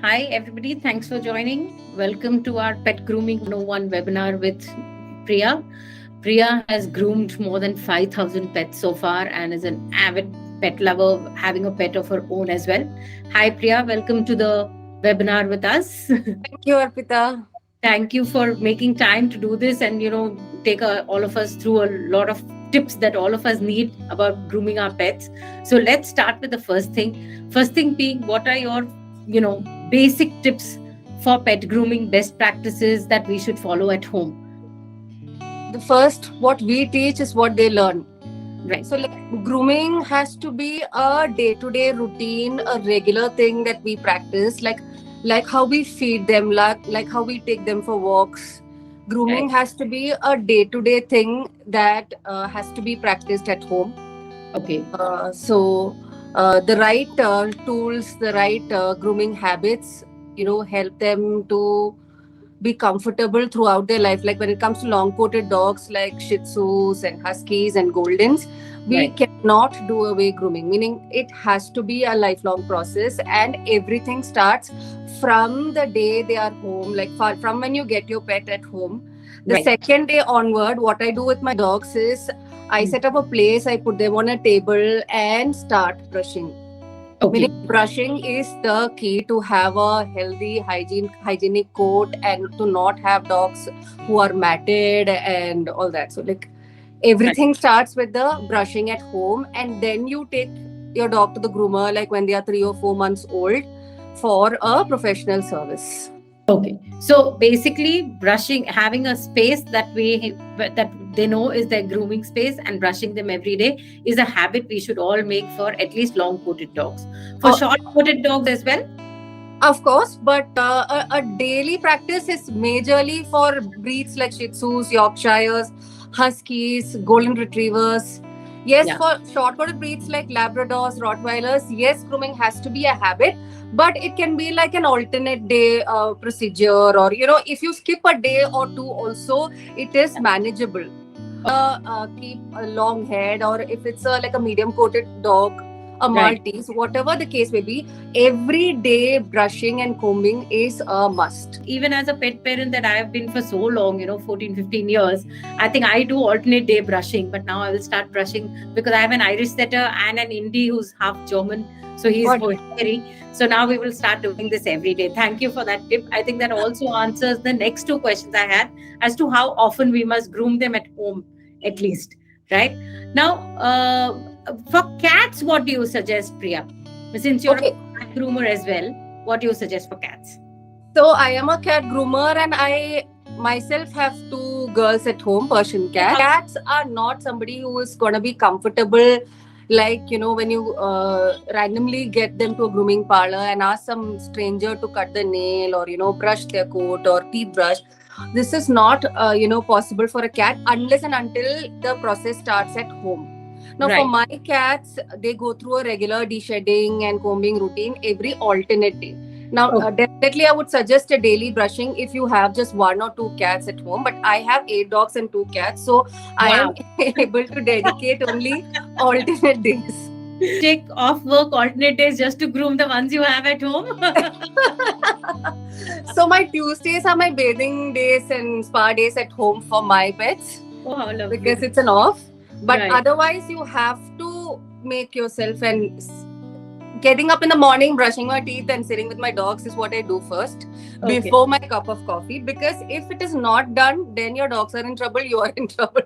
Hi, everybody. Thanks for joining. Welcome to our Pet Grooming 101 webinar with Priya. Priya has groomed more than 5,000 pets so far and is an avid pet lover, having a pet of her own as well. Hi, Priya. Welcome to the webinar with us. Thank you, Arpita. Thank you for making time to do this and, take all of us through a lot of tips that all of us need about grooming our pets. So let's start with the first thing. First thing being, what are your, basic tips for pet grooming, best practices that we should follow at home? The first, what we teach is what they learn. Right. So, grooming has to be a day-to-day routine, a regular thing that we practice, like how we feed them, like how we take them for walks. Grooming Right. has to be a day-to-day thing that has to be practiced at home. Okay. The right tools, the right grooming habits, help them to be comfortable throughout their life. Like when it comes to long coated dogs like Shih Tzus and Huskies and Goldens, we Right. cannot do away grooming, meaning it has to be a lifelong process, and everything starts from the day they are home, like from when you get your pet at home. The Right. second day onward, what I do with my dogs is I set up a place, I put them on a table and start brushing. Okay. Meaning brushing is the key to have a healthy hygienic coat and to not have dogs who are matted and all that. So everything starts with the brushing at home, and then you take your dog to the groomer like when they are 3 or 4 months old for a professional service. Okay. So basically, brushing, having a space that they know is their grooming space, and brushing them every day is a habit we should all make for at least long-coated dogs. For short-coated dogs as well. Of course, but a daily practice is majorly for breeds like Shih Tzus, Yorkshires, Huskies, Golden Retrievers. Yes, Yeah. for short-coated breeds like Labradors, Rottweilers, yes, grooming has to be a habit, but it can be like an alternate day procedure, or if you skip a day or two, also it is manageable. Keep a long head, or if it's like a medium-coated dog, a Right. Maltese, whatever the case may be, every day brushing and combing is a must. Even as a pet parent that I have been for so long, 14, 15 years, I think I do alternate day brushing, but now I will start brushing because I have an Irish setter and an Indie who's half German. So he's hairy. So now we will start doing this every day. Thank you for that tip. I think that also answers the next two questions I had as to how often we must groom them at home, at least. Right? Now, for cats, what do you suggest, Priya? Since you're a cat groomer as well, what do you suggest for cats? So I am a cat groomer, and I myself have 2 girls at home, Persian cats. Cats are not somebody who is going to be comfortable, like, when you randomly get them to a grooming parlor and ask some stranger to cut the nail or, brush their coat or teeth brush. This is not, possible for a cat unless and until the process starts at home. Now, for my cats, they go through a regular de-shedding and combing routine every alternate day. Now, definitely I would suggest a daily brushing if you have just 1 or 2 cats at home. But I have 8 dogs and 2 cats. So I am able to dedicate only alternate days. Take off work alternate days just to groom the ones you have at home. So my Tuesdays are my bathing days and spa days at home for my pets. Oh, how lovely. Because it's an off. But otherwise, you have to make yourself, and getting up in the morning, brushing my teeth and sitting with my dogs is what I do first before my cup of coffee. Because if it is not done, then your dogs are in trouble, you are in trouble.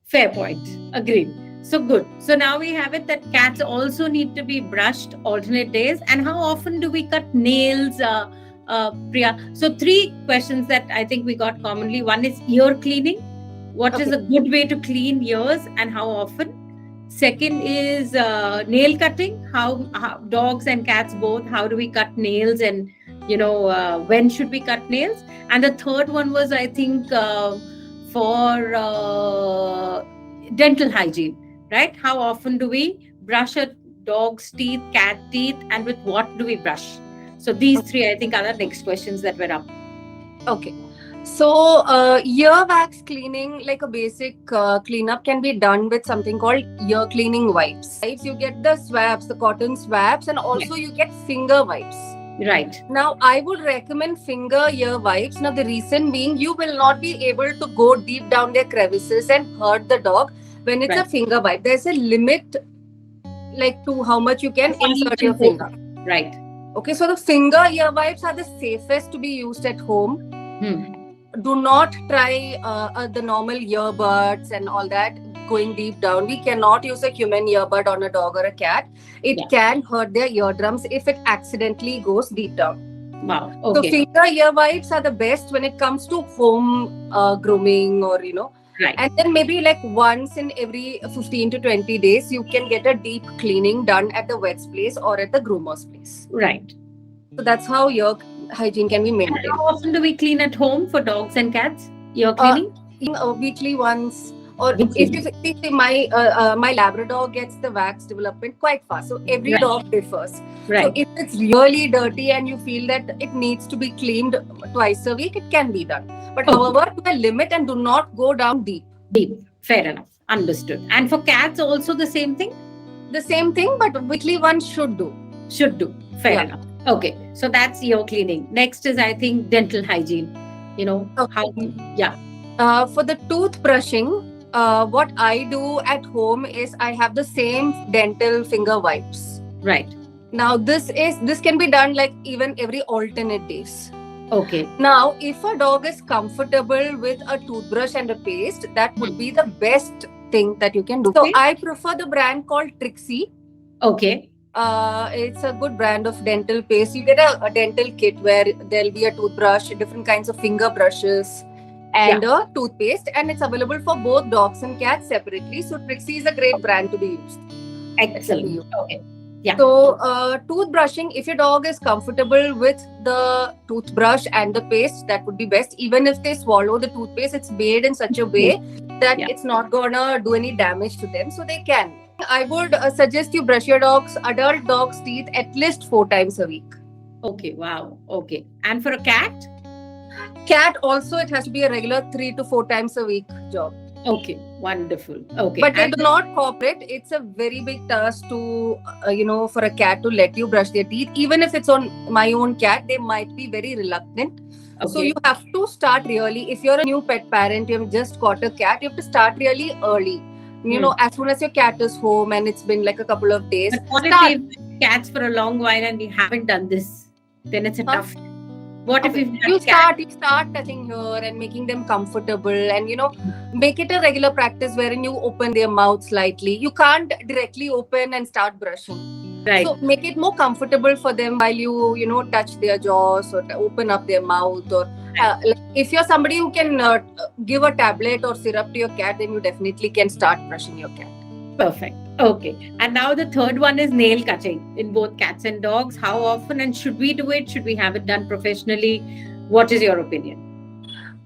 Fair point. Agreed. So good. So now we have it that cats also need to be brushed alternate days. And how often do we cut nails, Priya? So 3 questions that I think we got commonly. One is ear cleaning. What is a good way to clean ears and how often? Second is nail cutting. How dogs and cats both, how do we cut nails, and when should we cut nails? And the third one was, I think, for dental hygiene, right? How often do we brush a dog's teeth, cat teeth, and with what do we brush? So these 3, I think, are the next questions that were up. Okay. So, earwax cleaning, like a basic cleanup, can be done with something called ear cleaning wipes. You get the swabs, the cotton swabs, and also you get finger wipes. Right. Now, I would recommend finger ear wipes. Now, the reason being, you will not be able to go deep down their crevices and hurt the dog when it's a Right. finger wipe. There's a limit, like to how much you can All you insert can your go. finger. Right. Okay, so the finger ear wipes are the safest to be used at home. Hmm. Do not try the normal earbuds and all that going deep down. We cannot use a human earbud on a dog or a cat. It Yeah. can hurt their eardrums if it accidentally goes deep down. Wow. So Okay. finger ear wipes are the best when it comes to home grooming, or Right. and then maybe like once in every 15 to 20 days you can get a deep cleaning done at the vet's place or at the groomer's place. Right. So that's how your hygiene can be And maintained. how often do we clean at home for dogs and cats? You're Uh, cleaning? Weekly once, or Weekly. if you see my Labrador gets the wax development quite fast. So every Right. dog differs. So Right. if it's really dirty and you feel that it needs to be cleaned twice a week, it can be done. But Okay. however, to a limit, and do not go down deep. Deep. Fair enough. Understood. And for cats also the same thing? The same thing, but weekly one should do. Should do. Fair Yeah. enough. Okay. So that's ear cleaning. Next is, I think, dental hygiene. Okay. How, yeah. For the toothbrushing, what I do at home is I have the same dental finger wipes. Right. Now this can be done like even every alternate days. Okay. Now, if a dog is comfortable with a toothbrush and a paste, that would be the best thing that you can do. So Okay. I prefer the brand called Trixie. Okay. It's a good brand of dental paste. You get a dental kit where there'll be a toothbrush, different kinds of finger brushes, and a toothpaste, and it's available for both dogs and cats separately. So Trixie is a great brand to be used. Excellent. Okay. Yeah. So toothbrushing, if your dog is comfortable with the toothbrush and the paste, that would be best. Even if they swallow the toothpaste, it's made in such a way that Yeah. it's not gonna do any damage to them, so they can. I would suggest you brush your adult dog's teeth at least 4 times a week. Okay. Wow. Okay. And for a cat? Cat also, it has to be a regular 3 to 4 times a week job. Okay. Wonderful. Okay. But they And do not cooperate. It's a very big task to, for a cat to let you brush their teeth. Even if it's on my own cat, they might be very reluctant. So okay. you have to start really. If you're a new pet parent, you have just got a cat, you have to start really early. As soon as your cat is home and it's been like a couple of days. But what if start. we've had cats for a long while and we haven't done this? Then it's a Huh? tough. What if we've had You cats? start touching here and making them comfortable, and make it a regular practice wherein you open their mouth slightly. You can't directly open and start brushing. Right. So make it more comfortable for them while you touch their jaws or open up their mouth. Or like if you're somebody who can give a tablet or syrup to your cat, then you definitely can start brushing your cat. Perfect. Okay. And now the third one is nail cutting in both cats and dogs. How often, and should we do it? Should we have it done professionally? What is your opinion?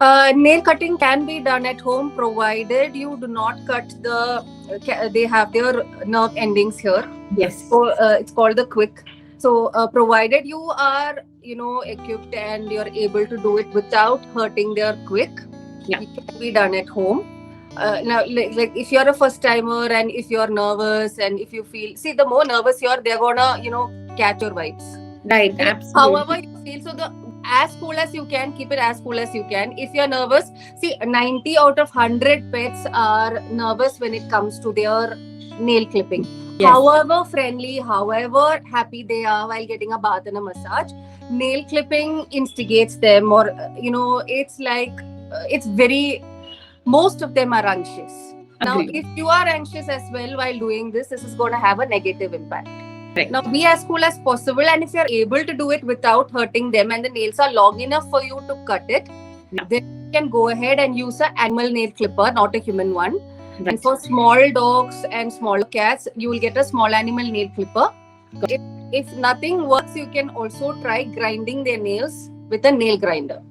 Nail cutting can be done at home, provided you do not cut they have their nerve endings here. Yes. So it's called the quick. So provided you are equipped and you're able to do it without hurting their quick, Yeah. it can be done at home. Now, like if you're a first timer and if you're nervous and if you feel, the more nervous you are, they're gonna catch your vibes. Right. And Absolutely. however you feel, so as cool as you can, keep it as cool as you can. If you're nervous, 90 out of 100 pets are nervous when it comes to their nail clipping. Yes. However friendly, however happy they are while getting a bath and a massage, nail clipping instigates them, or it's like it's very, most of them are anxious. Now, Agreed. if you are anxious as well while doing this is going to have a negative impact. Right. Now, be as cool as possible, and if you're able to do it without hurting them and the nails are long enough for you to cut it, Yeah. then you can go ahead and use an animal nail clipper, not a human one. Right. And for small dogs and smaller cats, you will get a small animal nail clipper. If nothing works, you can also try grinding their nails with a nail grinder.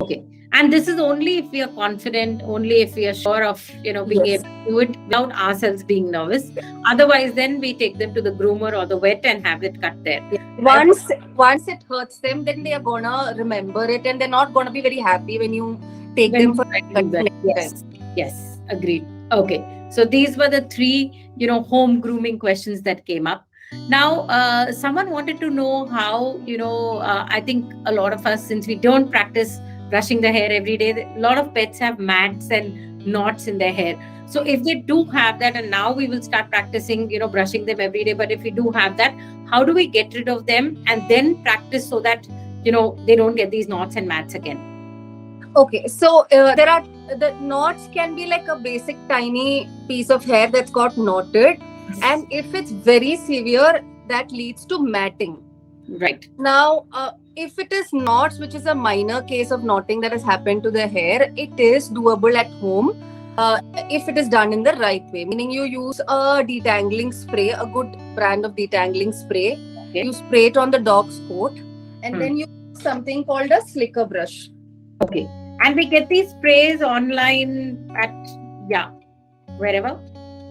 Okay. And this is only if we are confident, only if we are sure of, being Yes. able to do it without ourselves being nervous. Otherwise, then we take them to the groomer or the vet and have it cut there. Once it hurts them, then they are gonna remember it, and they're not gonna be very happy when you take When them we for try to do that. Yes. Yes. Agreed. Okay. So these were the three, home grooming questions that came up. Now, someone wanted to know how, I think a lot of us, since we don't practice brushing the hair every day, a lot of pets have mats and knots in their hair. So if they do have that, and now we will start practicing, brushing them every day, but if we do have that, how do we get rid of them and then practice so that, they don't get these knots and mats again? Okay, so there are the knots can be like a basic tiny piece of hair that's got knotted, and if it's very severe, that leads to matting. Right. Now, if it is knots, which is a minor case of knotting that has happened to the hair, it is doable at home if it is done in the right way. Meaning, you use a detangling spray, a good brand of detangling spray. Okay. You spray it on the dog's coat, and then you use something called a slicker brush. Okay. And we get these sprays online at, wherever.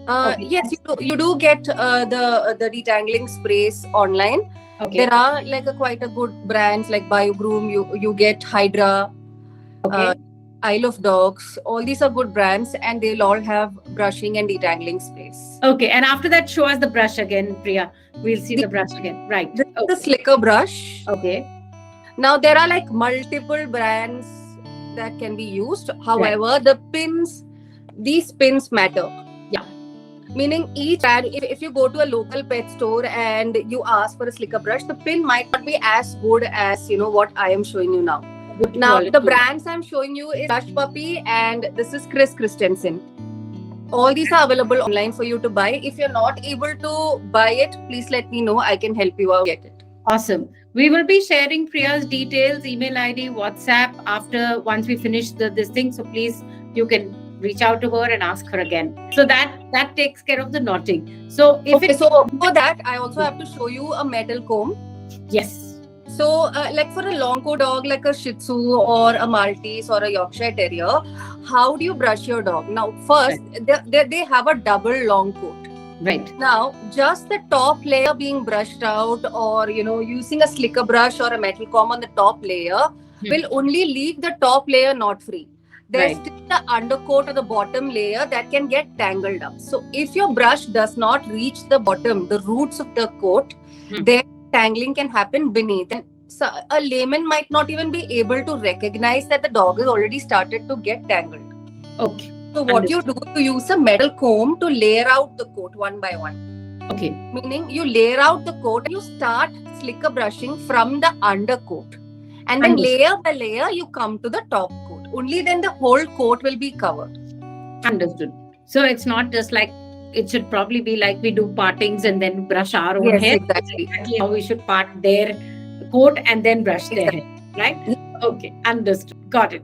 Okay. Yes, you do get the detangling sprays online. Okay. There are like quite a good brands like Groom. You get Hydra, Okay. Isle of Dogs. All these are good brands, and they'll all have brushing and detangling sprays. Okay. And after that, show us the brush again, Priya. We'll see the brush again. Right. This is the slicker brush. Okay. Now there are like multiple brands that can be used. However, these pins matter. Yeah. Meaning each brand, if you go to a local pet store and you ask for a slicker brush, the pin might not be as good as what I am showing you now. Good Now quality. the brands I'm showing you is Brush Puppy and this is Chris Christensen. All these are available online for you to buy. If you're not able to buy it, please let me know. I can help you out get it. Awesome. We will be sharing Priya's details, email ID, WhatsApp once we finish this thing. So please, you can reach out to her and ask her again. So that takes care of the knotting. So so for that, I also have to show you a metal comb. Yes. So like for a long coat dog like a Shih Tzu or a Maltese or a Yorkshire Terrier, how do you brush your dog? Now first, they have a double long coat. Right. Now, just the top layer being brushed out or, using a slicker brush or a metal comb on the top layer will only leave the top layer knot free. There's still the undercoat or the bottom layer that can get tangled up. So if your brush does not reach the bottom, the roots of the coat, then tangling can happen beneath. And so a layman might not even be able to recognize that the dog has already started to get tangled. Okay. So what you do, you use a metal comb to layer out the coat one by one. Okay. Meaning you layer out the coat and you start slicker brushing from the undercoat. And then layer by layer, you come to the top coat. Only then the whole coat will be covered. Understood. So it's not just like, it should probably be like we do partings and then brush our own hair. Exactly. How we should part their coat and then brush their hair. Right? Okay, understood. Got it.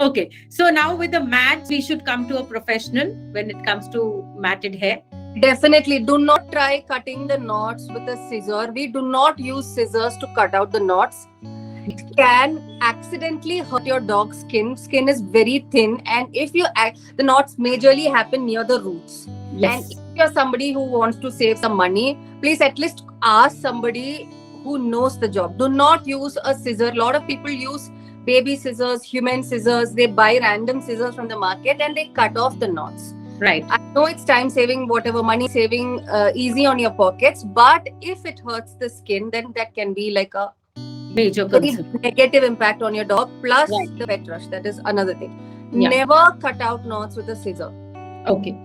Okay, so now with the mats, we should come to a professional when it comes to matted hair. Definitely. Do not try cutting the knots with a scissor. We do not use scissors to cut out the knots. It can accidentally hurt your dog's skin. Skin is very thin, and if you the knots majorly happen near the roots. Yes. And if you're somebody who wants to save some money, please at least ask somebody who knows the job. Do not use a scissor. A lot of people use baby scissors, human scissors. They buy random scissors from the market and they cut off the knots. Right. I know it's time saving, whatever, money saving, easy on your pockets. But if it hurts the skin, then that can be like a major concern. Negative impact on your dog. Plus the pet rush. That is another thing. Yeah. Never cut out knots with a scissor. Okay.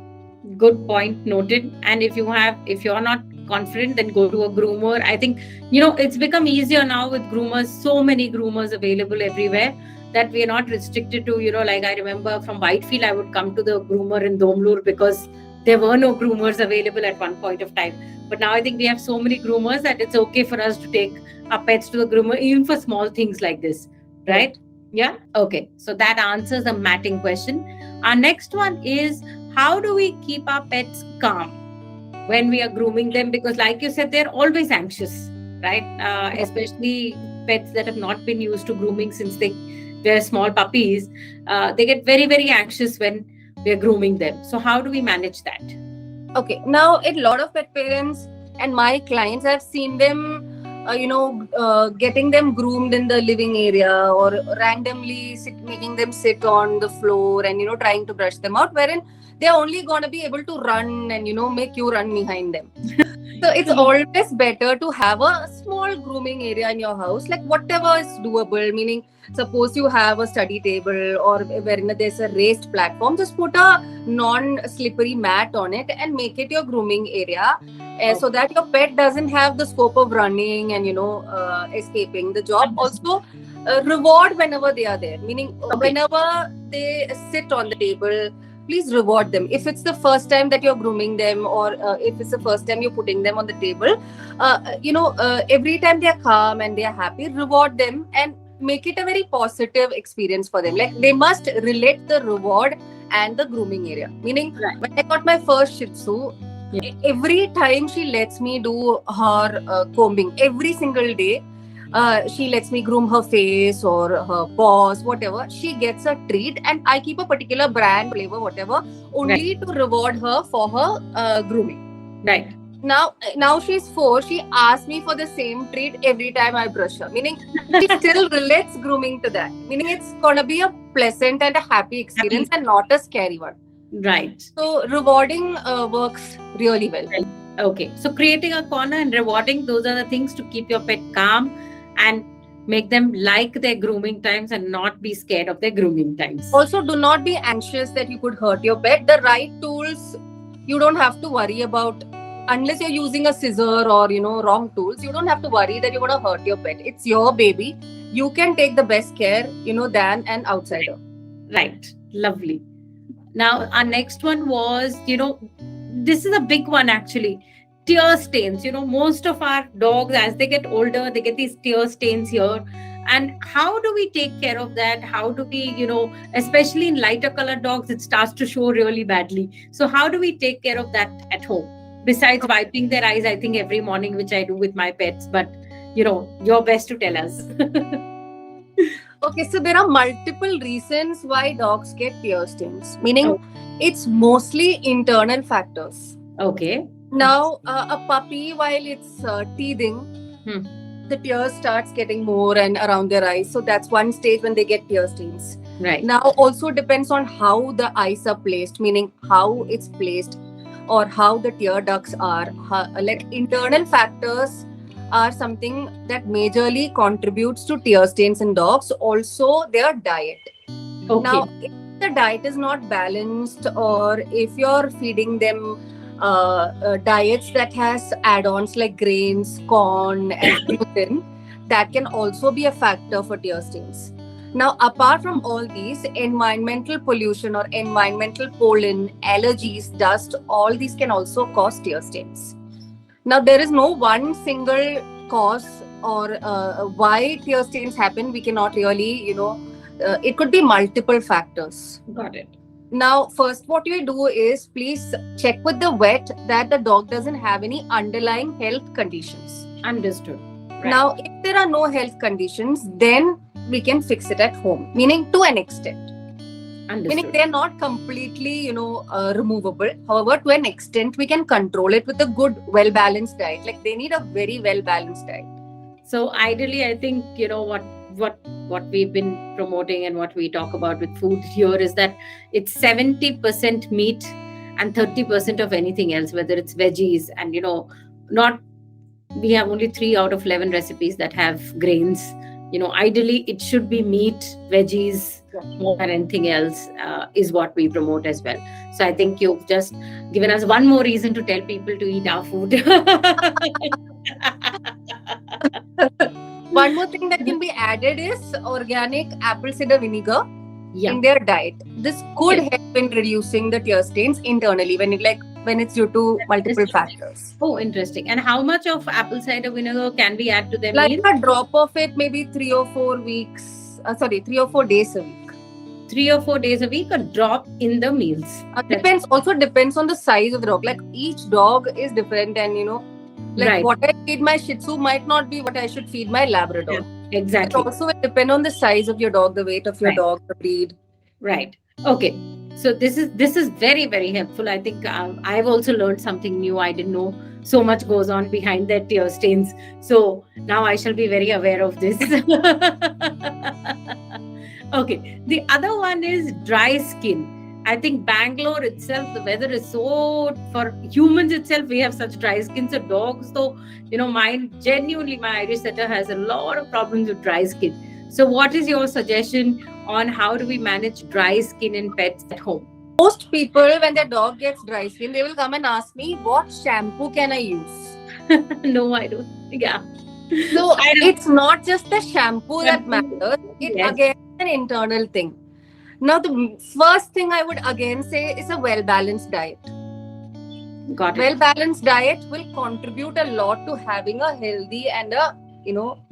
Good point noted. And if you're not confident, then go to a groomer. I think, it's become easier now with groomers. So many groomers available everywhere that we are not restricted to, like I remember from Whitefield, I would come to the groomer in Domlur because there were no groomers available at one point of time. But now I think we have so many groomers that it's okay for us to take our pets to the groomer, even for small things like this. Right? Yeah. Okay. So that answers the matting question. Our next one is, how do we keep our pets calm when we are grooming them? Because like you said, they're always anxious, right? Especially pets that have not been used to grooming since they're small puppies. They get very, very anxious when we're grooming them. So how do we manage that? Okay. Now, a lot of pet parents and my clients, I've seen them, getting them groomed in the living area or randomly making them sit on the floor and, trying to brush them out, wherein they're only gonna be able to run and make you run behind them. So it's always better to have a small grooming area in your house, like whatever is doable. Meaning, suppose you have a study table or wherein there's a raised platform, just put a non-slippery mat on it and make it your grooming area, so that your pet doesn't have the scope of running and escaping the job. Also, reward whenever they are there. Meaning, whenever they sit on the table, please reward them. If it's the first time that you're grooming them, or if it's the first time you're putting them on the table, every time they're calm and they're happy, reward them and make it a very positive experience for them. Like, they must relate the reward and the grooming area. Meaning, when I got my first Shih Tzu, every time she lets me do her combing, every single day, she lets me groom her face or her paws, whatever. She gets a treat, and I keep a particular brand, flavor, whatever, only to reward her for her grooming. Right. Now she's 4. She asks me for the same treat every time I brush her. Meaning, she still relates grooming to that. Meaning, it's gonna be a pleasant and a happy experience and not a scary one. Right. So rewarding works really well. Okay. So creating a corner and rewarding, those are the things to keep your pet calm and make them like their grooming times and not be scared of their grooming times. Also, do not be anxious that you could hurt your pet. The right tools, you don't have to worry about. Unless you're using a scissor or wrong tools, you don't have to worry that you're going to hurt your pet. It's your baby. You can take the best care than an outsider. Right. Lovely. Now, our next one was, this is a big one actually. Tear stains. Most of our dogs, as they get older, they get these tear stains here. And how do we take care of that? How do we, especially in lighter colored dogs, it starts to show really badly. So how do we take care of that at home? Besides wiping their eyes, I think every morning, which I do with my pets. But, you're best to tell us. Okay, so there are multiple reasons why dogs get tear stains. Meaning, it's mostly internal factors. Okay. Now, a puppy, while it's teething, the tears starts getting more and around their eyes. So that's one stage when they get tear stains. Right. Now, also depends on how the eyes are placed, meaning how it's placed or how the tear ducts are. Like, internal factors are something that majorly contributes to tear stains in dogs. Also, their diet. Okay. Now, if the diet is not balanced, or if you're feeding them diets that has add-ons like grains, corn, and gluten, that can also be a factor for tear stains. Now, apart from all these, environmental pollution or environmental pollen, allergies, dust, all these can also cause tear stains. Now, there is no one single cause or why tear stains happen. We cannot really, it could be multiple factors. Got it. Now, first, what you do is please check with the vet that the dog doesn't have any underlying health conditions. Understood. Right. Now, if there are no health conditions, then we can fix it at home, meaning to an extent. Understood. Meaning they are not completely, removable. However, to an extent, we can control it with a good, well-balanced diet. Like, they need a very well-balanced diet. So ideally, I think, what we've been promoting and what we talk about with food here is that it's 70% meat and 30% of anything else, whether it's veggies and, we have only 3 out of 11 recipes that have grains. Ideally, it should be meat, veggies, more than anything else is what we promote as well. So I think you've just given us one more reason to tell people to eat our food. One more thing that can be added is organic apple cider vinegar in their diet. This could help in reducing the tear stains internally when it's due to multiple factors. Oh, interesting. And how much of apple cider vinegar can we add to their like meal? A drop of it, maybe 3 or 4 days a week. 3 or 4 days a week, a drop in the meals. Depends on the size of the dog. Like, each dog is different, and what I feed my Shih Tzu might not be what I should feed my Labrador. Yeah, exactly. It also will depend on the size of your dog, the weight of your dog, the breed. Right. Okay. So this is very, very helpful. I think I've also learned something new. I didn't know so much goes on behind their tear stains. So now I shall be very aware of this. Okay. The other one is dry skin. I think Bangalore itself, the weather is so, for humans itself, we have such dry skin. So dogs, though, mine, genuinely, my Irish setter has a lot of problems with dry skin. So what is your suggestion on how do we manage dry skin in pets at home? Most people, when their dog gets dry skin, they will come and ask me, what shampoo can I use? No, I don't. Yeah. So I don't. it's not just the shampoo that Shampoo, matters. It yes. again is an internal thing. Now, the first thing I would again say is a well-balanced diet. Got it. Well-balanced diet will contribute a lot to having a healthy and a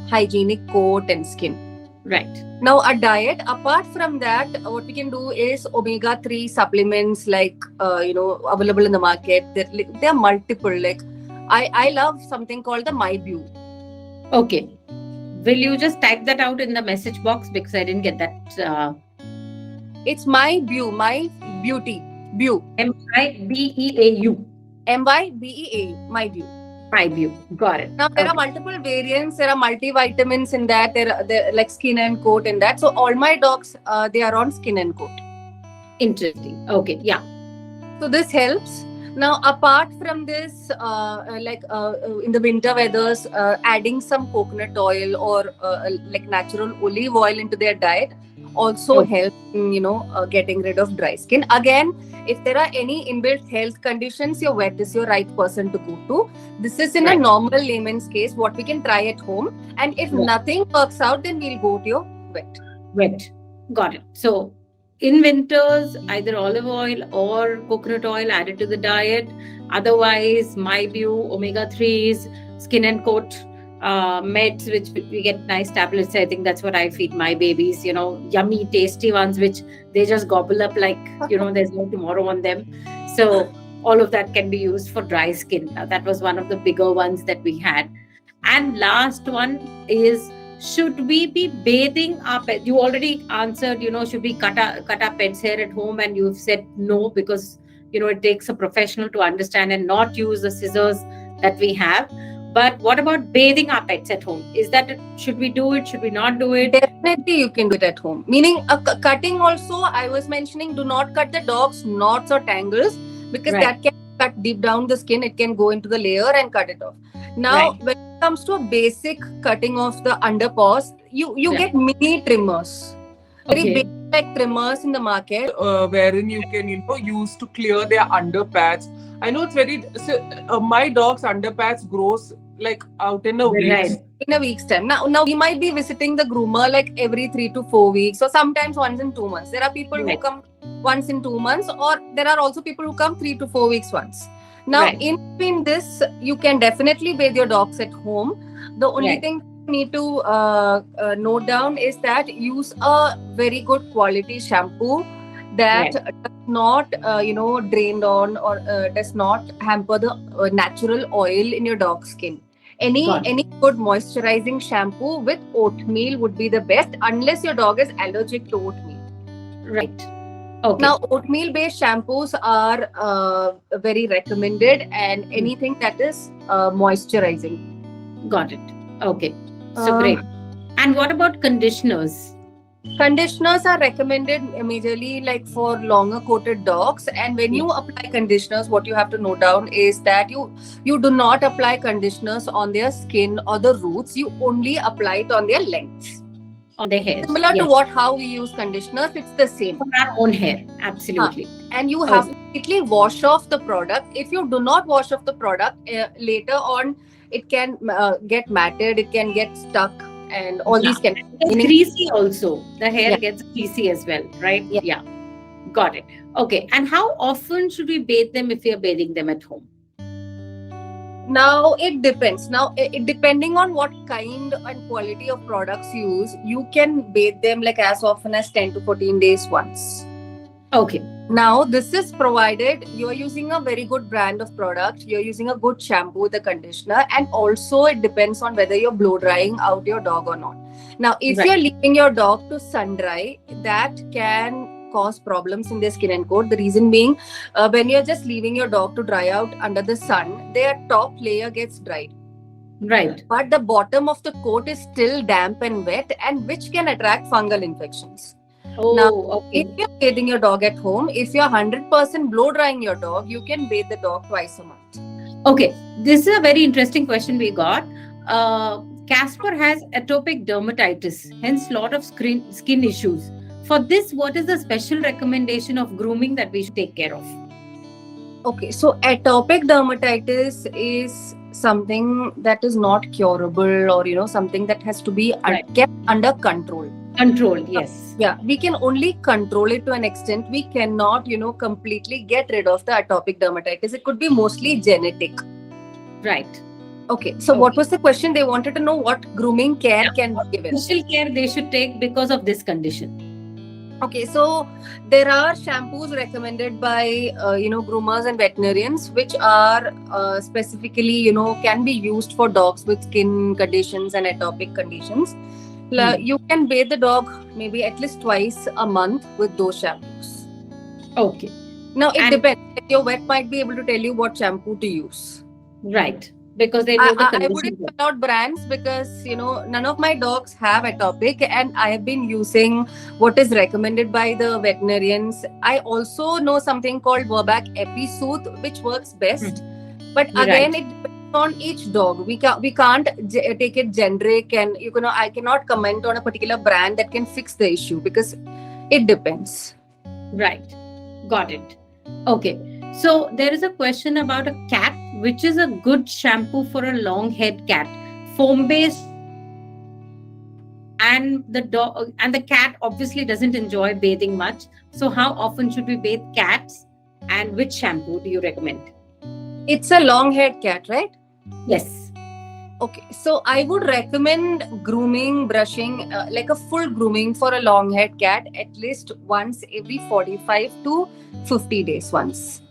hygienic coat and skin. Right. Now, a diet, apart from that, what we can do is omega-3 supplements available in the market. There are multiple. Like, I love something called the MyBeau. Okay. Will you just type that out in the message box because I didn't get that? It's MyBeau, My Beauty. Beau. MyBeau. MyBeau, MyBeau. MyBeau. Got it. Now, there are multiple variants. There are multivitamins in that. There are like skin and coat in that. So, all my dogs, they are on skin and coat. Interesting. Okay. Yeah. So, this helps. Now, apart from this, in the winter weathers, adding some coconut oil or like natural olive oil into their diet also helps in, getting rid of dry skin. Again, if there are any inbuilt health conditions, your vet is your right person to go to. This is in a normal layman's case, what we can try at home. And if nothing works out, then we'll go to your vet. Vet. Got it. So, in winters, either olive oil or coconut oil added to the diet. Otherwise, MyBeau, omega-3s, skin and coat meds, which we get nice tablets. I think that's what I feed my babies, yummy, tasty ones, which they just gobble up like, there's no tomorrow on them. So all of that can be used for dry skin. Now, that was one of the bigger ones that we had. And last one is, should we be bathing our pet? You already answered, should we cut our pet's hair at home? And you've said no, because, it takes a professional to understand and not use the scissors that we have. But what about bathing our pets at home? Should we do it? Should we not do it? Definitely you can do it at home. Meaning cutting also, I was mentioning, do not cut the dog's knots or tangles, because that can cut deep down the skin. It can go into the layer and cut it off. Now, when it comes to a basic cutting of the underpaws, you get mini trimmers. Very big like trimmers in the market. Wherein you can, use to clear their underpads. I know it's very... my dog's underpads grows like out in a week. In a week's time. Now we might be visiting the groomer like every 3 to 4 weeks, or sometimes once in 2 months. There are people who come once in 2 months, or there are also people who come 3 to 4 weeks once. Now, in between this, you can definitely bathe your dogs at home. The only thing you need to note down is that use a very good quality shampoo that does not, drained on or does not hamper the natural oil in your dog's skin. Any good moisturizing shampoo with oatmeal would be the best, unless your dog is allergic to oatmeal. Right. Okay. Now, oatmeal-based shampoos are very recommended, and anything that is moisturizing. Got it. Okay. So great. And what about conditioners? Conditioners are recommended majorly like for longer coated dogs, and when you apply conditioners, what you have to note down is that you do not apply conditioners on their skin or the roots. You only apply it on their lengths, on their hair. Similar to how we use conditioners, it's the same. For our own hair, absolutely. And you have to completely wash off the product. If you do not wash off the product, later on it can get matted, it can get stuck, and all these can get greasy also. The hair gets greasy as well, right? Yeah. Got it. Okay. And how often should we bathe them if we are bathing them at home? Now, it depends. Now, depending on what kind and quality of products you use, you can bathe them like as often as 10 to 14 days once. Okay. Now, this is provided you're using a very good brand of product, you're using a good shampoo, the conditioner, and also it depends on whether you're blow drying out your dog or not. Now, if you're leaving your dog to sun dry, that can cause problems in their skin and coat. The reason being, when you're just leaving your dog to dry out under the sun, their top layer gets dried. Right. But the bottom of the coat is still damp and wet, and which can attract fungal infections. Now, Oh, if okay. you're bathing your dog at home, if you're 100% blow drying your dog, you can bathe the dog twice a month. Okay, this is a very interesting question we got. Casper has atopic dermatitis, hence lot of skin issues. For this, what is the special recommendation of grooming that we should take care of? Okay, so atopic dermatitis is something that is not curable, or something that has to be Right. kept under control. Control, yes. Yeah, we can only control it to an extent. We cannot, completely get rid of the atopic dermatitis. It could be mostly genetic. Right. Okay, so what Okay. was the question? They wanted to know what grooming care Yeah. can What be given. special care they should take because of this condition? Okay, so there are shampoos recommended by groomers and veterinarians, which are specifically can be used for dogs with skin conditions and atopic conditions. You can bathe the dog maybe at least twice a month with those shampoos. Okay. Now it And depends. Like, your vet might be able to tell you what shampoo to use. right, because they know the I wouldn't condition. spell out brands because none of my dogs have atopic, and I have been using what is recommended by the veterinarians. I also know something called Verbac Episoothe, which works best, but again Right. it depends on each dog. We can't take it generic, and I cannot comment on a particular brand that can fix the issue because it depends. Right. Got it. Okay. So there is a question about a cat, which is a good shampoo for a long haired cat, foam based, and the cat obviously doesn't enjoy bathing much. So how often should we bathe cats, and which shampoo do you recommend? It's a long-haired cat, right? Yes. Okay, so I would recommend grooming, brushing, like a full grooming for a long-haired cat at least once every 45 to 50 days once.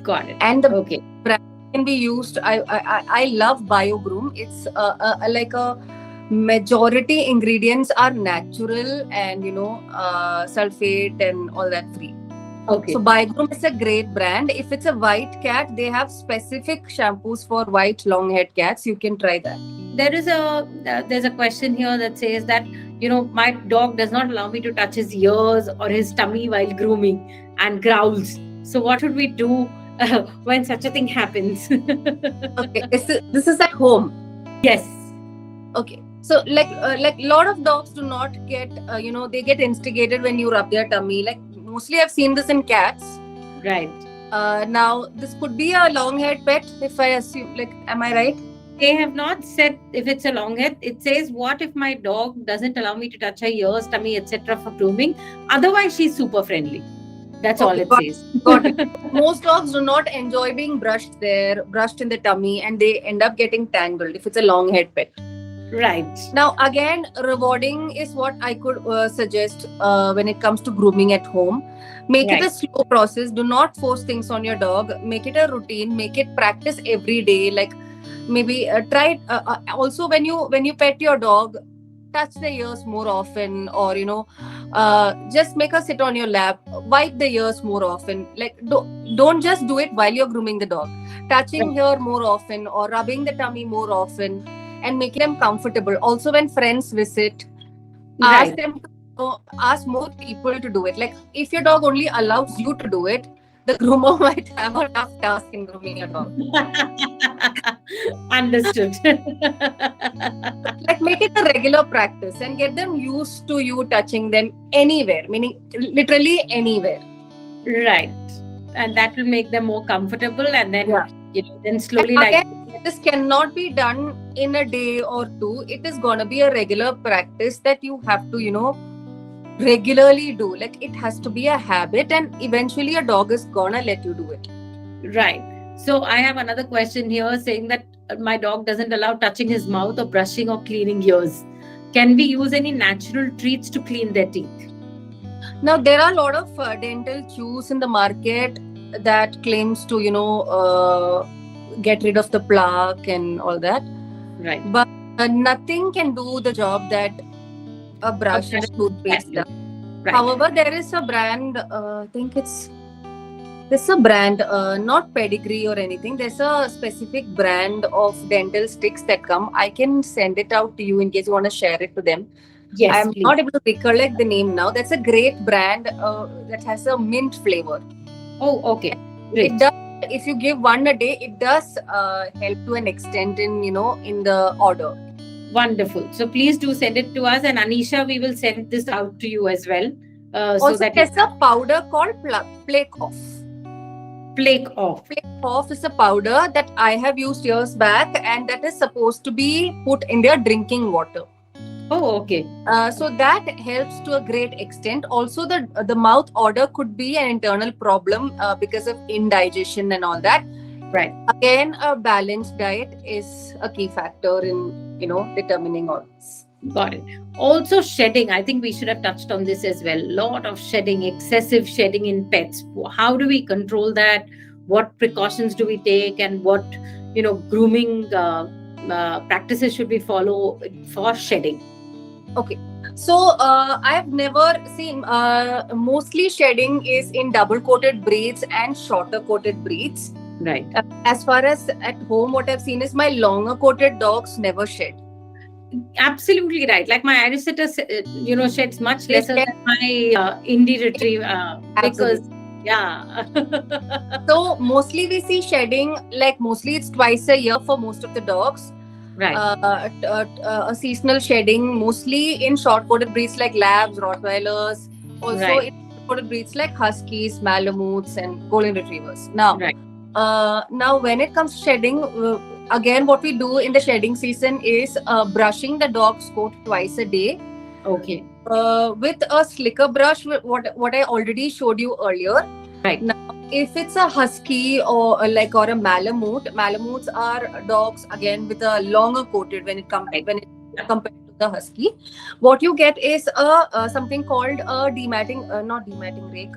Got it. And the Okay. brand can be used. I love BioGroom. It's like a majority ingredients are natural and sulfate and all that free. Okay. So BioGroom is a great brand. If it's a white cat, they have specific shampoos for white long-haired cats. You can try that. There's a question here that says that my dog does not allow me to touch his ears or his tummy while grooming and growls. So what should we do when such a thing happens? Okay, this is at home. Yes. Okay, so like a lot of dogs do not get they get instigated when you rub their tummy. Like mostly I've seen this in cats. Right. Now this could be a long-haired pet, if I assume. Like, am I right? They have not said if it's a long head. It says, what if my dog doesn't allow me to touch her ears, tummy, etc. for grooming? Otherwise, she's super friendly. That's all Okay, it got says. got it. Most dogs do not enjoy being brushed in the tummy, and they end up getting tangled if it's a long-haired pet. Right. Now, again, rewarding is what I could suggest when it comes to grooming at home. Make it a Right. slow process. Do not force things on your dog. Make it a routine. Make it practice every day. Like maybe try it. Also, when you pet your dog, touch the ears more often, or just make her sit on your lap. Wipe the ears more often. Like don't just do it while you're grooming the dog. Touching here more often, or rubbing the tummy more often, and making them comfortable. Also, when friends visit, ask Right. them to ask more people to do it. Like if your dog only allows you to do it, the groomer might have a tough task in grooming your dog. Understood. Like make it a regular practice and get them used to you touching them anywhere, meaning literally anywhere. Right. And that will make them more comfortable, and then Yeah. then slowly And like again, this cannot be done in a day or two. It is gonna be a regular practice that you have to regularly do. Like it has to be a habit, and eventually a dog is gonna let you do it. right. So I have another question here saying that my dog doesn't allow touching his mouth or brushing or cleaning ears. Can we use any natural treats to clean their teeth? Now there are a lot of dental chews in the market that claims to get rid of the plaque and all that, Right. but nothing can do the job that a brush and a toothpaste does. Right. However, there is a brand, I think there's a brand, not Pedigree or anything. There's a specific brand of dental sticks that come. I can send it out to you in case you want to share it to them. Yes, I'm not please. able to recollect the name now. That's a great brand that has a mint flavor. Oh, okay. It Great. does. If you give one a day, it does help to an extent in in the order. Wonderful. So please do send it to us, and Anisha, we will send this out to you as well, so Also, that you there's a powder called Flake Off. flake off. Flake Off is a powder that I have used years back, and that is supposed to be put in their drinking water. Oh, okay. So that helps to a great extent. Also, the mouth odor could be an internal problem because of indigestion and all that. Right. Again, a balanced diet is a key factor in determining all this. Got it. Also, shedding. I think we should have touched on this as well. Lot of shedding, excessive shedding in pets. How do we control that? What precautions do we take, and what grooming practices should we follow for shedding? Okay. So I have never seen. Mostly shedding is in double coated breeds and shorter coated breeds. Right. As far as at home, what I've seen is my longer coated dogs never shed. Absolutely right. Like my Irish setter, sheds much They lesser shed than my Indie retriever because, absolutely. yeah. So mostly we see shedding, like mostly it's twice a year for most of the dogs. Right. A seasonal shedding, mostly in short-coated breeds like Labs, Rottweilers, also Right. in short-coated breeds like Huskies, Malamutes, and Golden Retrievers. Now, Right. now when it comes to shedding, again, what we do in the shedding season is brushing the dog's coat twice a day. Okay. With a slicker brush, what I already showed you earlier. Right. Now, if it's a husky or a malamute, malamutes are dogs again with a longer coated when it Right. compared to the husky. What you get is something called a dematting, not dematting rake.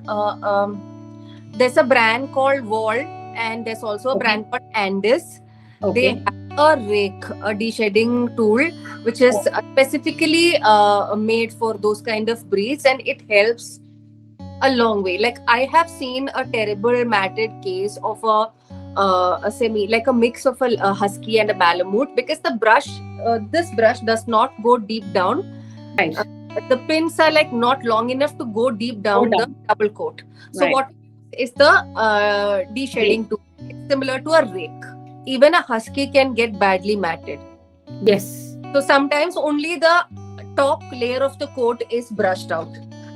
There's a brand called Wald, and there's also a Okay. brand called Andis. They Okay. have a rake, a de-shedding tool, which is specifically made for those kind of breeds, and it helps a long way. Like I have seen a terrible matted case of a semi, like a mix of a husky and a malamute, because this brush does not go deep down. Right. The pins are like not long enough to go deep down the double coat. So Right. what is the de-shedding tool? It's similar to a rake. Even a husky can get badly matted. Yes. So sometimes only the top layer of the coat is brushed out.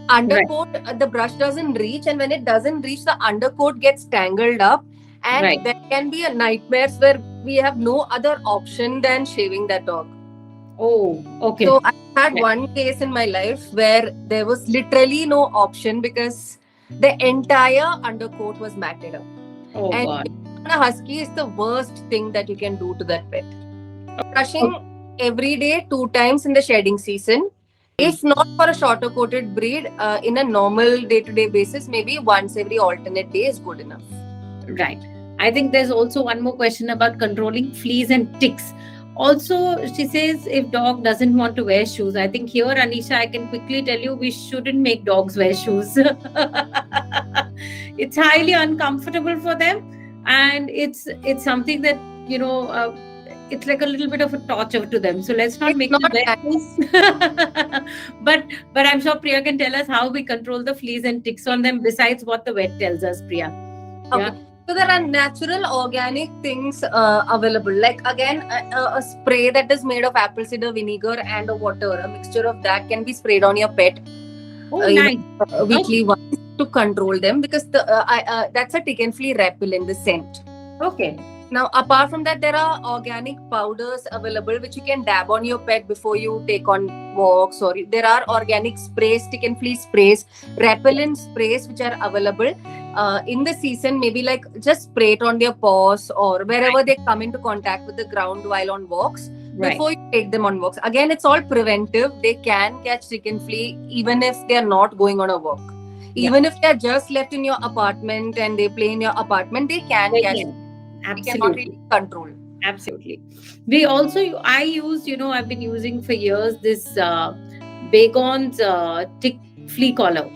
Undercoat, the brush doesn't reach, and when it doesn't reach, the undercoat gets tangled up, and Right. there can be a nightmares where we have no other option than shaving that dog. Oh, okay. So I had Right. one case in my life where there was literally no option because the entire undercoat was matted up. Oh, And God. a husky is the worst thing that you can do to that pet. Brushing every day 2 times in the shedding season. If not for a shorter coated breed, in a normal day-to-day basis, maybe once every alternate day is good enough. Right. I think there's also one more question about controlling fleas and ticks. Also, she says if dog doesn't want to wear shoes, I think here, Anisha, I can quickly tell you we shouldn't make dogs wear shoes. It's highly uncomfortable for them, and it's something that it's like a little bit of a torture to them. So let's not It's make them not wear that. shoes. but I'm sure Priya can tell us how we control the fleas and ticks on them besides what the vet tells us, Priya. Okay. Yeah. So there are natural organic things available. Like again, a spray that is made of apple cider vinegar and a water. A mixture of that can be sprayed on your pet Oh, nice. weekly once to control them, because that's a tick and flea repellent, the scent. Okay. Now, apart from that, there are organic powders available which you can dab on your pet before you take on walks, or there are organic sprays, tick and flea sprays, repellent sprays which are available in the season. Maybe like just spray it on their paws or wherever they come into contact with the ground while on walks. Right. Before you take them on walks. Again, it's all preventive. They can catch tick and flea even if they are not going on a walk. Even if they are just left in your apartment and they play in your apartment, they can They catch. can. We cannot really Absolutely. control. Absolutely. We also, I use, I've been using for years this Bagon's tick flea collar,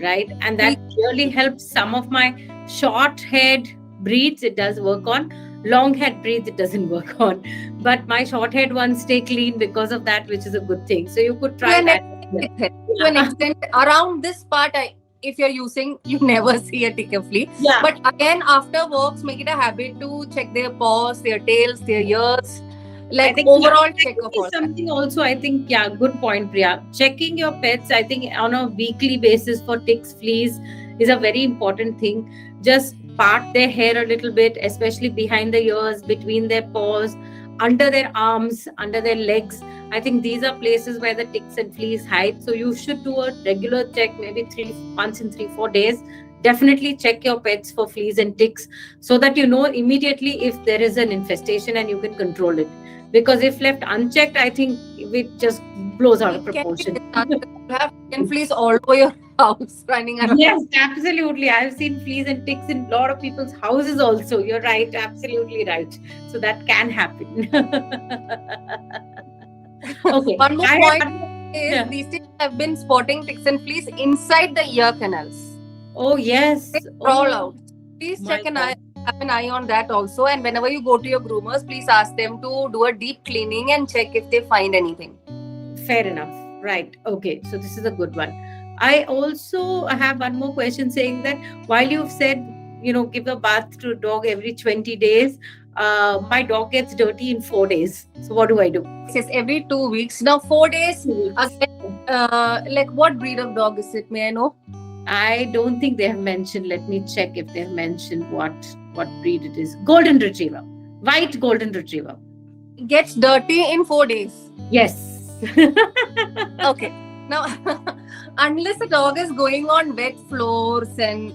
right? And that really helps some of my short haired breeds. It does work on. Long haired breeds it doesn't work on, but my short haired ones stay clean because of that, which is a good thing. So you could To try an that. extent, it helps. To an extent, around this part, if you're using, you never see a ticker flea. Yeah. But again, after walks, make it a habit to check their paws, their tails, their ears, I like think overall check checking of all is that. something also. I think, yeah, good point, Priya. Checking your pets, I think, on a weekly basis for ticks, fleas is a very important thing. Just part their hair a little bit, especially behind the ears, between their paws, under their arms, under their legs. I think these are places where the ticks and fleas hide. So you should do a regular check, maybe once in 3 4 days. Definitely check your pets for fleas and ticks so that you know immediately if there is an infestation and you can control it, because if left unchecked, I think it just blows out of It can be proportion. disastrous. You have chicken fleas all over your house running around. Yes, absolutely. I've seen fleas and ticks in a lot of people's houses also. You're right, absolutely right. So that can happen. Okay. One more I point have, is yeah. these days I've been spotting ticks and fleas inside the ear canals. Oh, They yes. crawl Oh, out. Please my God. have an eye on that also. And whenever you go to your groomers, please ask them to do a deep cleaning and check if they find anything. Fair enough. Right. Okay. So this is a good one. I also have one more question saying that while you've said, give a bath to a dog every 20 days, my dog gets dirty in 4 days. So what do I do? Yes, every 2 weeks. Now 4 days. 2 weeks. Again, like what breed of dog is it? May I know? I don't think they have mentioned. Let me check if they have mentioned what breed it is. Golden Retriever. White Golden Retriever. Gets dirty in 4 days. Yes. Okay. Now, unless the dog is going on wet floors and,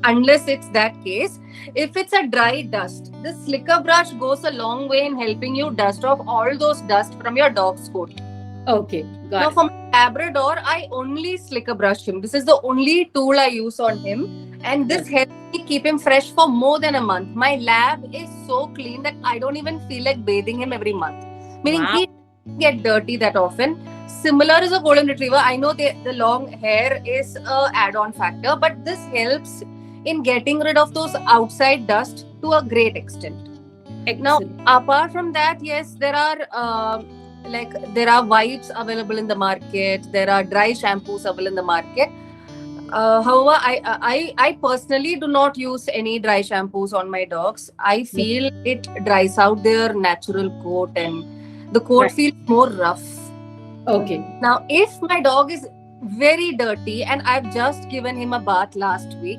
unless it's that case, if it's a dry dust, the slicker brush goes a long way in helping you dust off all those dust from your dog's coat. Okay, Now, got it. for my Labrador, I only slicker brush him. This is the only tool I use on him. And this helps me keep him fresh for more than a month. My lab is so clean that I don't even feel like bathing him every month. Meaning Wow. he doesn't get dirty that often. Similar is a golden retriever. I know the long hair is a add-on factor, but this helps in getting rid of those outside dust to a great extent. Now, Excellent. apart from that, yes, there are wipes available in the market. There are dry shampoos available in the market. However, I personally do not use any dry shampoos on my dogs. I feel it dries out their natural coat and the coat Right. feels more rough. Okay. Now, if my dog is very dirty and I've just given him a bath last week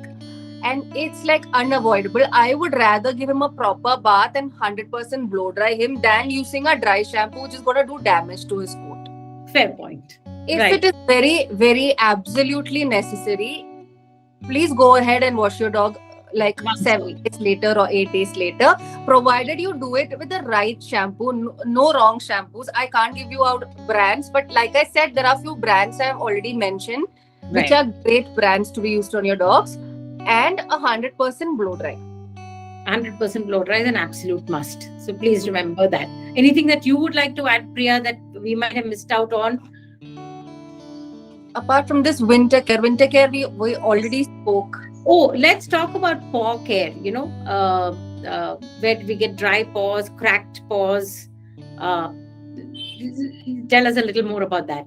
and it's like unavoidable, I would rather give him a proper bath and 100% blow dry him than using a dry shampoo which is going to do damage to his coat. Fair point. If Right. it is very, very absolutely necessary, please go ahead and wash your dog like Once 7 days later or 8 days later, provided you do it with the right shampoo. No wrong shampoos. I can't give you out brands, but like I said, there are few brands I have already mentioned which Right. are great brands to be used on your dogs, and 100% blow dry. 100% blow dry is an absolute must. So please remember that. Anything that you would like to add, Priya, that we might have missed out on? Apart from this, winter care we already spoke. Oh, let's talk about paw care. Where we get dry paws, cracked paws. Uh, Tell us a little more about that.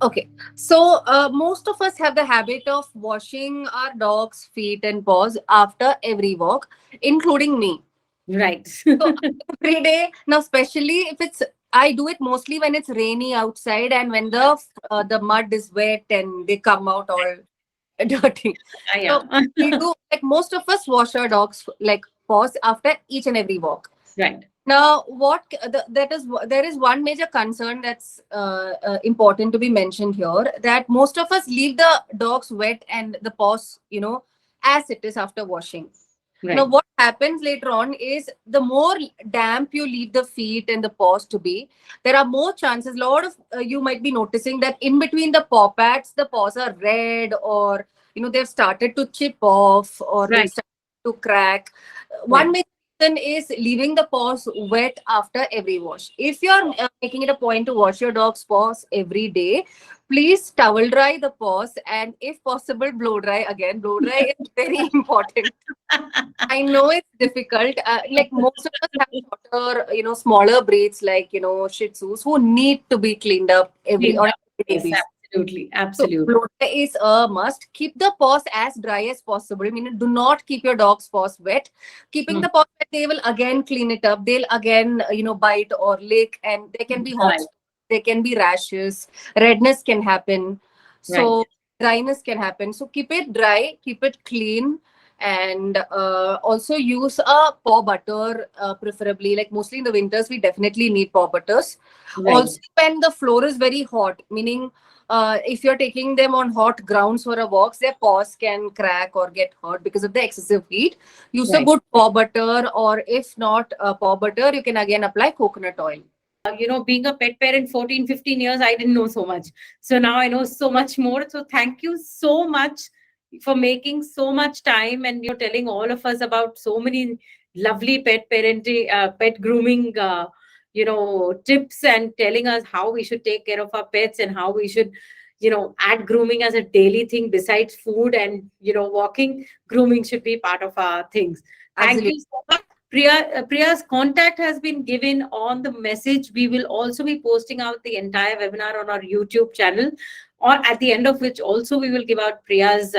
Okay, so most of us have the habit of washing our dog's feet and paws after every walk, including me. Right. So every day now, especially if I do it mostly when it's rainy outside and when the mud is wet and they come out all dirty. Yeah. So we do, like most of us wash our dogs like paws after each and every walk. Right. Now, there is one major concern that's important to be mentioned here, that most of us leave the dogs wet and the paws, as it is after washing. Right. Now, what happens later on is the more damp you leave the feet and the paws to be, there are more chances. A lot of you might be noticing that in between the paw pads, the paws are red, or they've started to chip off, or they've Right. started to crack. One Right. major reason is leaving the paws wet after every wash. If you're making it a point to wash your dog's paws every day, please towel dry the paws and, if possible, blow dry again. Blow dry is very important. I know it's difficult. Like most of us have shorter, smaller breeds like, Shih Tzus who need to be cleaned up every Cleaned on up. every Yes, basis. absolutely. So Absolutely. blow dry is a must. Keep the paws as dry as possible. I mean, do not keep your dog's paws wet. Keeping Mm. the paws wet, they will again clean it up. They'll again, bite or lick, and there can be hot Right. spots, there can be rashes, redness can happen. Right. So dryness can happen. So keep it dry, keep it clean, and also use a paw butter, preferably. Like mostly in the winters, we definitely need paw butters. Right. Also, when the floor is very hot, meaning if you're taking them on hot grounds for a walk, their paws can crack or get hurt because of the excessive heat. Use a Right. good paw butter, or if not paw butter, you can again apply coconut oil. Being a pet parent 14, 15 years, I didn't know so much. So now I know so much more. So thank you so much for making so much time and telling all of us about so many lovely pet parenting, pet grooming, tips, and telling us how we should take care of our pets and how we should, add grooming as a daily thing besides food and, walking. Grooming should be part of our things. Thank Absolutely. you so much. Priya's contact has been given on the message. We will also be posting out the entire webinar on our YouTube channel, or at the end of which also we will give out Priya's,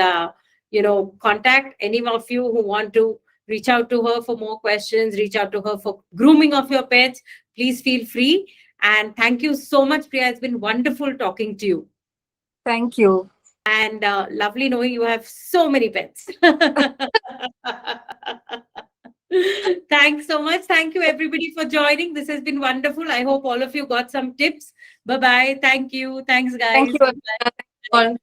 contact. Any of you who want to reach out to her for more questions, reach out to her for grooming of your pets, please feel free. And thank you so much, Priya. It's been wonderful talking to you. Thank you. And lovely knowing you have so many pets. Thanks so much. Thank you, everybody, for joining. This has been wonderful. I hope all of you got some tips. Bye bye. Thank you. Thanks, Thank guys. you, Bye. everyone.